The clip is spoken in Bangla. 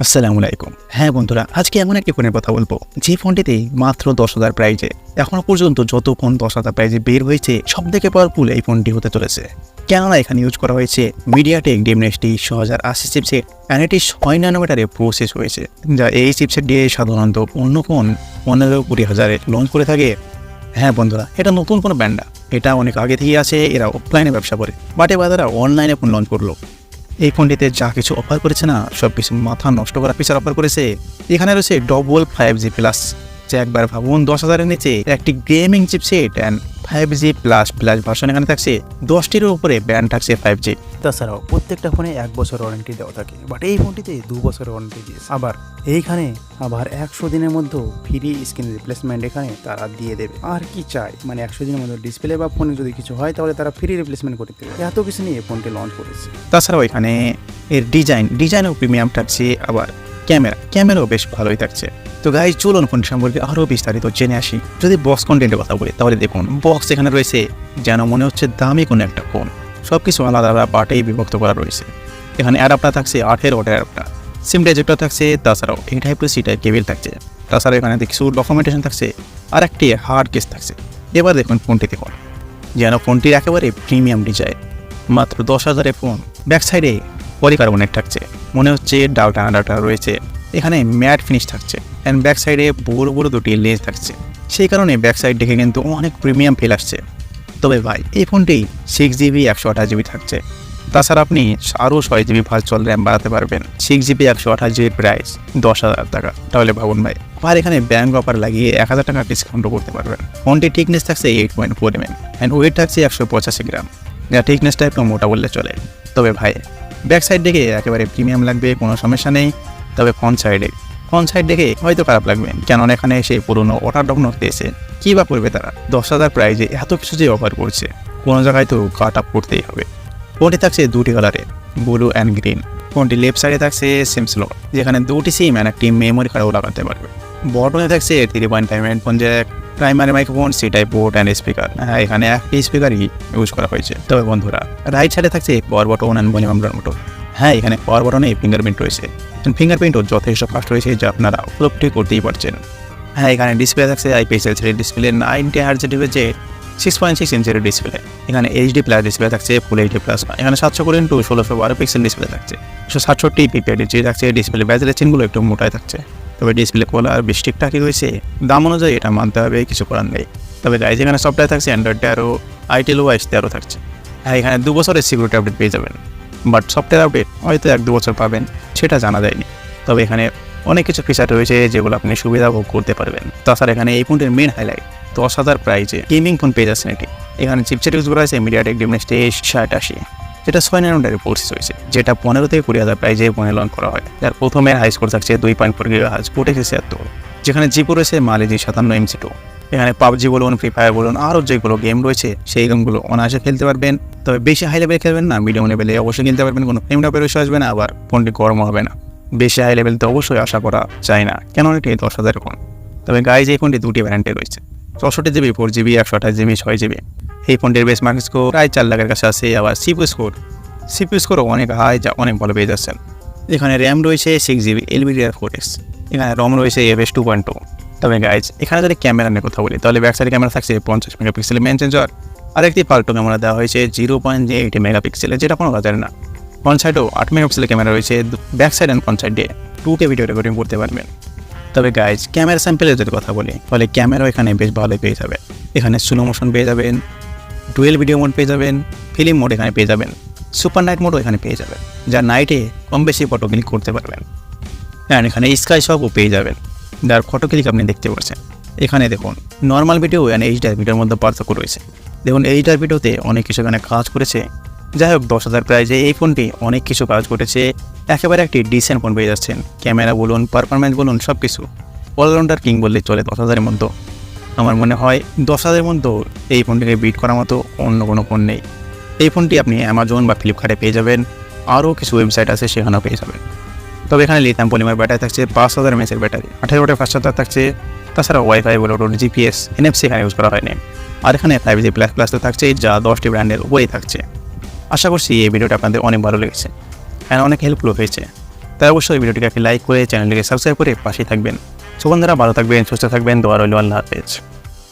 আসসালামু আলাইকুম। হ্যাঁ বন্ধুরা, আজকে এমন একটি ফোনের কথা বলবো যে ফোনটিতে মাত্র 10,000 প্রাইজে এখনো পর্যন্ত যত ফোন 10,000 প্রাইজে বের হয়েছে সব থেকে পাওয়ারফুল এই ফোনটি হতে চলেছে। কেননা এখানে ইউজ করা হয়েছে মিডিয়াটেক ডিমনেসটি 6080 চিপসেট অ্যান্ড এটি 6 ন্যানোমিটারে প্রসেস হয়েছে, যা এই চিপসেট দিয়ে সাধারণত অন্য ফোন 15-20 হাজারে লঞ্চ করে থাকে। হ্যাঁ বন্ধুরা, এটা নতুন কোনো ব্র্যান্ড না, এটা অনেক আগে থেকে আছে। এরা অফলাইনে ব্যবসা করে, বাট এবার তারা অনলাইনে ফোন লঞ্চ করলো। এই ফোনটিতে যা কিছু অফার করেছে না, সব কিছু মাথা নষ্ট করা ফিচার অফার করেছে। এখানে রয়েছে ডবল 5G প্লাস, যে একবার ভাবুন 10,000-এর নিচে একটি gaming chipset and 5G plus plus version এখানে থাকছে। 10টির উপরে ব্যান্ড থাকছে 5G। তাছাড়াও প্রত্যেকটা ফোনে 1 বছর ওয়ারেন্টি দেওয়া থাকে, বাট এই ফোনটিতে 2 বছর ওয়ারেন্টি দিয়েছে। আবার 100 দিনের মধ্যে ফ্রি স্ক্রিন রিপ্লেসমেন্ট এখানে তারা দিয়ে দেবে। আর কি চাই, 100 দিনের মধ্যে ডিসপ্লে বা ফোনে যদি কিছু হয় তাহলে তারা ফ্রি রিপ্লেসমেন্ট করে দেবে। এত কিছু নিয়ে ফোনটি লঞ্চ করেছে। তাছাড়াও এখানে এর ডিজাইনও প্রিমিয়াম থাকছে, আবার ক্যামেরাও বেশ ভালোই থাকছে। তো গাইজ চলুন ফোন সম্পর্কে আরও বিস্তারিত জেনে আসি। যদি বক্স কন্টেন্টের কথা বলি তাহলে দেখুন, বক্স এখানে রয়েছে যেন মনে হচ্ছে দামি কোনো একটা ফোন। সব কিছু আলাদা আলাদা পার্টেই বিভক্ত করা রয়েছে। এখানে অ্যাডাপ্টার থাকছে 8 ওয়াটের অ্যাডাপ্টার, সিম টাইপ থাকছে, তাছাড়াও এই টাইপ টু সি টাইপ কেবল থাকছে। তাছাড়াও এখানে কিছু ডকুমেন্টেশন থাকছে, আর একটি হার্ড কেস থাকছে। এবার দেখুন ফোনটি দেখুন, যেন ফোনটির একেবারে প্রিমিয়াম ডিজাইন। মাত্র 10,000-এর ফোন। ব্যাক সাইডে পলিকার্বনেট থাকছে, মনে হচ্ছে ডাটা রয়েছে। এখানে ম্যাট ফিনিশ থাকছে অ্যান্ড ব্যাক সাইডে বড় বড় দুটি লেন্স থাকছে, সেই কারণে ব্যাক সাইড দেখে কিন্তু অনেক প্রিমিয়াম ফিল আসছে। তবে ভাই এই ফোনটি 6GB 128GB থাকছে। তাছাড়া আপনি আরও 6GB ভার্চুয়াল র্যাম বাড়াতে পারবেন। 6GB 128GB প্রাইস 10,000 টাকা, তাহলে ভাবুন ভাই। আর এখানে ব্যাংক অফার লাগিয়ে 1,000 টাকা ডিসকাউন্টও করতে পারবেন। ফোনটির থিকনেস থাকছে 8.4 mm অ্যান্ড ওয়েট থাকছে 185 গ্রাম, যা থিকনেসটা একটু মোটা বললে চলে। তবে ভাই ব্যাক সাইড দেখে একেবারে প্রিমিয়াম লাগবে, কোনো সমস্যা নেই। তবে ফ্রন্ট সাইড দেখে হয়তো খারাপ লাগবে, কেননা এখানে এসে পুরোনো ওটার ডকনট দিয়েছে। কী বা করবে তারা 10,000 প্রাইজে এত কিছু যে অফার করছে, কোনো জায়গায় তো কাট আপ করতেই হবে। ফোনটি থাকছে দুটি কালারে, ব্লু অ্যান্ড গ্রিন। ফোনটি লেফট সাইডে থাকছে সিম স্লট, যেখানে দুটি সিম অ্যান্ড একটি মেমোরি কার্ডও লাগাতে পারবে। বটনে থাকছে 3.5 headphone jack, primary microphone, C type port and speaker. হ্যাঁ, এখানে একটি স্পিকারই ইউজ করা হয়েছে। তবে বন্ধুরা রাইট সাইডে থাকছে power button and volume button. হ্যাঁ, এখানে পাওয়ার বাটনে ফিঙ্গারপ্রিন্ট রয়েছে, ফিঙ্গারপ্রিন্টও যথেষ্ট ফাস্ট রয়েছে, যা আপনারা উপলব্ধি করতেই পারছেন। হ্যাঁ, এখানে ডিসপ্লে থাকছে IPS LCD ডিসপ্লে, 90 Hz যে 6.6 ইঞ্চের ডিসপ্লে। এখানে HD প্লাস ডিসপ্লে থাকছে, ফুল HD প্লাস। এখানে 700x1612 পিক্সেল ডিসপ্লে থাকছে, 167 PPI থাকছে। ডিসপ্লে ব্যাজেলের চিনগুলো একটু মোটাই থাকছে, তবে ডিসপ্লে কোয়ালিটি বেশ ঠিকঠাকই রয়েছে। দাম অনুযায়ী এটা মানতে হবে, কিছু করার নেই। তবে গাইজ এখানে সফটওয়্যার থাকছে Android 13, iTel P55 থাকছে। হ্যাঁ, এখানে 2 বছরের সিকিউরিটি আপডেট পেয়ে যাবেন, বাট সফটওয়্যার আপডেট হয়তো 1-2 বছর পাবেন, সেটা জানা যায়নি। তবে এখানে অনেক কিছু ফিচার রয়েছে যেগুলো আপনি সুবিধা ভোগ করতে পারবেন। তাছাড়া এখানে এই ফোনটির মেন হাইলাইট 10,000 প্রাইজে গেমিং ফোন পেয়ে যাচ্ছেন। এটি এখানে চিপসেট ইউজ করা হয়েছে মিডিয়াটেক ডিমনেসটি 6080, যেটা 6 ন্যানোমিটারে প্রসেস হয়েছে, যেটা 15-20 হাজার প্রাইজে ফোনে লঞ্চ করা হয়। যার প্রথমে হাই স্কোর থাকছে 2.4 GHz, পোর্টেক্স 76, যেখানে জিপো রয়েছে মালিজি 57 MC2। এখানে PUBG বলুন, ফ্রি ফায়ার বলুন, আরও যেগুলো গেম রয়েছে সেই গেমগুলো অনায়াসে খেলতে পারবেন। তবে বেশি হাই লেভেল খেলবেন না, মিডিয়াম লেভেলে অবশ্যই খেলতে পারবেন। কোনো ফ্রেম ড্রপের ইস্যু আসবে না, আবার ফোনটি গরম হবে না। বেশি হাই লেভেল তো অবশ্যই আশা করা যায় না, কেন এটি 10,000 ফোন। তবে গাইজ এই ফোনটি দুটি ভ্যারিয়েন্টে রয়েছে, 64GB, 4GB, 128GB, 6GB। এই ফোনটির বেস মার্কেট স্কোর প্রায় 4 লাখের কাছে আছে। আবার CPU স্কোরও অনেক হাই, যা অনেক ভালো পেয়ে যাচ্ছেন। এখানে র্যাম রয়েছে 6GB LPDDR4X, এখানে রম রয়েছে FS 2.2। তবে গাইজ এখানে যদি ক্যামেরা নিয়ে কথা বলি তাহলে ব্যাক সাইডে ক্যামেরা থাকছে 50 মেগাপিক্সেলের মেন সেন্সর, আর একটি পাল্টো ক্যামেরা দেওয়া হয়েছে 0.8 মেগাপিক্সেলের, যেটা কোনো কাজের না। ফ্রন্ট সাইডেও 8 মেগাপিক্সেলের ক্যামেরা রয়েছে। ব্যাক সাইড অ্যান্ড ফ্রন্ট সাইডে 2K ভিডিও রেকর্ডিং করতে পারবেন। তবে গাইজ ক্যামেরা স্যাম্পেলের যদি কথা বলি তাহলে ক্যামেরাও এখানে বেশ ভালোই পেয়ে যাবে। এখানে স্লো মোশন পেয়ে যাবেন, ডুয়েল ভিডিও মোড পেয়ে যাবেন, ফিল্ম মোড এখানে পেয়ে যাবেন, সুপার নাইট মোডও এখানে পেয়ে যাবেন, যা নাইটে কম বেশি ফটো ক্লিক করতে পারবেন। অ্যান্ড এখানে স্কাই শপও পেয়ে যাবেন, যার ফটো ক্লিক আপনি দেখতে পাচ্ছেন। এখানে দেখুন নর্মাল ভিডিও অ্যান্ড HDR ভিডিওর মধ্যে পার্থক্য রয়েছে। দেখুন HDR ভিডিওতে অনেক কিছু এখানে কাজ করেছে। যাই হোক 10,000 প্রাইজে এই ফোনটি অনেক কিছু কাজ করেছে, একেবারে একটি ডিসেন্ট ফোন পেয়ে যাচ্ছেন। ক্যামেরা বলুন, পারফরমেন্স বলুন, সব কিছু অলরাউন্ডার কিং বললেই চলে 10,000-এর মধ্যে। আমার মনে হয় 10,000-এর মধ্যে এই ফোনটিকে বিট করার মতো অন্য কোনো ফোন নেই। এই ফোনটি আপনি অ্যামাজন বা ফ্লিপকার্টে পেয়ে যাবেন, আরও কিছু ওয়েবসাইট আছে সেখানেও পেয়ে যাবেন। তবে এখানে লিথিয়াম পলিমার ব্যাটারি থাকছে, 5000 mAh ব্যাটারি, 18 ওয়াটের ফাস্ট চার্জার থাকছে। তাছাড়া ওয়াইফাই ব্লুটুথ, GPS, NFC এখানে ইউজ করা হয়নি। আর এখানে 5G প্লাস তো থাকছে, যা 10টি ব্র্যান্ডের উপরেই থাকছে। আশা করছি এই ভিডিওটা আপনাদের অনেক ভালো লেগেছে, অনেক হেল্পফুল হয়েছে। তাই অবশ্যই ভিডিওটিকে লাইক করে চ্যানেলটিকে সাবস্ক্রাইব করে পাশেই থাকবেন। সো বন্ধুরা ভালো থাকবেন, সুস্থ থাকবেন, দোয়া রইল, আল্লাহ হাফেজ।